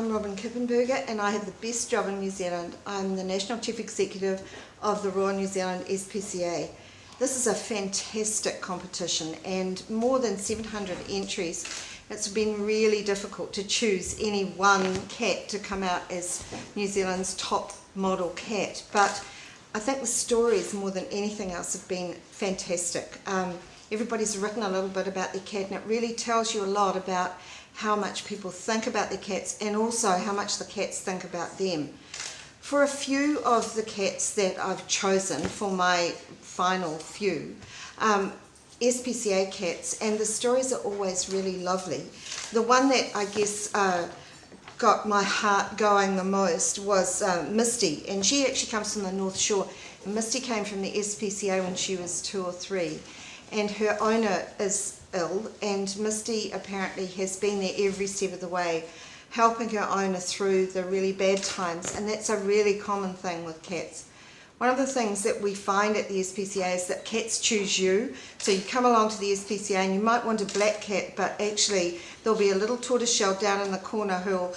I'm Robin Kippenberger and I have the best job in New Zealand. I'm the National Chief Executive of the Royal New Zealand SPCA. This is a fantastic competition and more than 700 entries. It's been really difficult to choose any one cat to come out as New Zealand's top model cat, but I think the stories more than anything else have been fantastic. Everybody's written a little bit about their cat and it really tells you a lot about how much people think about their cats and also how much the cats think about them. For a few of the cats that I've chosen for my final few, SPCA cats, and the stories are always really lovely. The one that I guess got my heart going the most was Misty, and she actually comes from the North Shore. And Misty came from the SPCA when she was 2 or 3, and her owner is ill, and Misty apparently has been there every step of the way, helping her owner through the really bad times, and that's a really common thing with cats. One of the things that we find at the SPCA is that cats choose you. So you come along to the SPCA and you might want a black cat, but actually there'll be a little tortoiseshell down in the corner who'll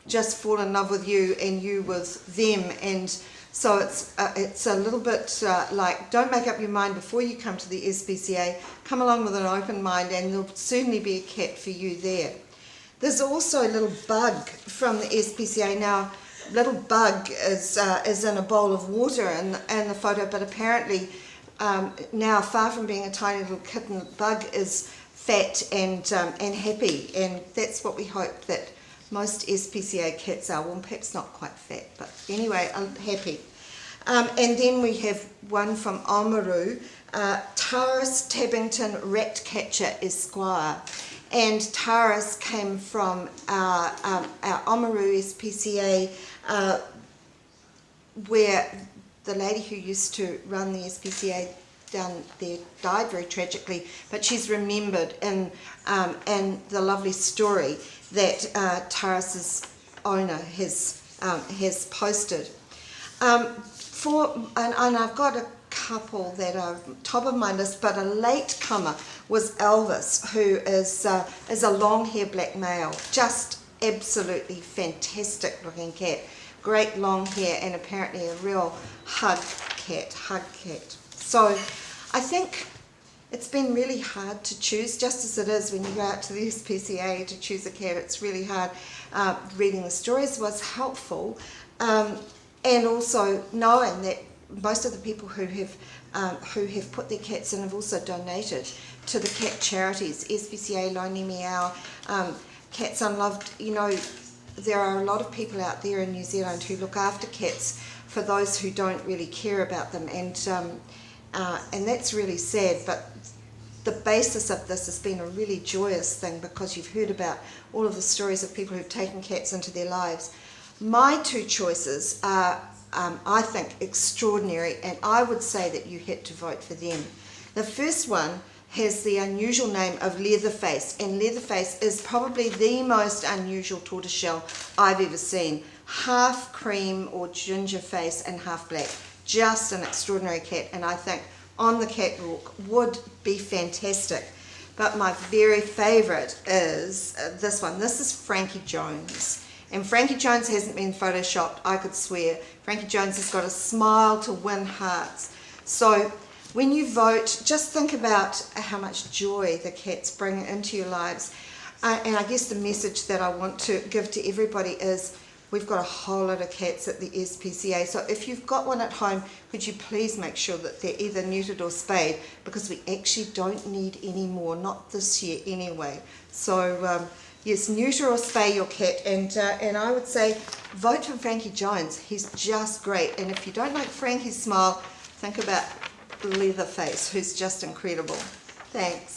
just fall in love with you and you with them. And so it's a little bit like, don't make up your mind before you come to the SPCA. Come along with an open mind and there'll certainly be a cat for you there. There's also a little Bug from the SPCA. Now, little Bug is in a bowl of water in the photo, but apparently now, far from being a tiny little kitten, Bug is fat and happy, and that's what we hope that most SPCA cats are. Well, perhaps not quite fat, but anyway, happy. And then we have one from Oamaru, Taurus Tabbington Ratcatcher Esquire. And Taurus came from our Oamaru SPCA, where the lady who used to run the SPCA down there died very tragically, but she's remembered in the lovely story that Taurus's owner has posted. And I've got a couple that are top of my list, but a late comer was Elvis, who is a long hair black male, just absolutely fantastic looking cat, great long hair, and apparently a real hug cat. So I think it's been really hard to choose, just as it is when you go out to the SPCA to choose a cat. It's really hard. Reading the stories was helpful, and also knowing that most of the people who have put their cats in have also donated to the cat charities, SPCA, Lonely Meow, Cats Unloved. You know, there are a lot of people out there in New Zealand who look after cats for those who don't really care about them, and that's really sad. But the basis of this has been a really joyous thing because you've heard about all of the stories of people who've taken cats into their lives. My two choices are, I think, extraordinary, and I would say that you had to vote for them. The first one has the unusual name of Leatherface, and Leatherface is probably the most unusual tortoiseshell I've ever seen. Half cream or ginger face and half black. Just an extraordinary cat, and I think on the catwalk would be fantastic. But my very favourite is this one. This is Frankie Jones. And Frankie Jones hasn't been photoshopped, I could swear. Frankie Jones has got a smile to win hearts. So when you vote, just think about how much joy the cats bring into your lives. And I guess the message that I want to give to everybody is we've got a whole lot of cats at the SPCA. So if you've got one at home, could you please make sure that they're either neutered or spayed, because we actually don't need any more, not this year anyway. So yes, neuter or spay your cat, and I would say vote for Frankie Jones. He's just great. And if you don't like Frankie's smile, think about Leatherface, who's just incredible. Thanks.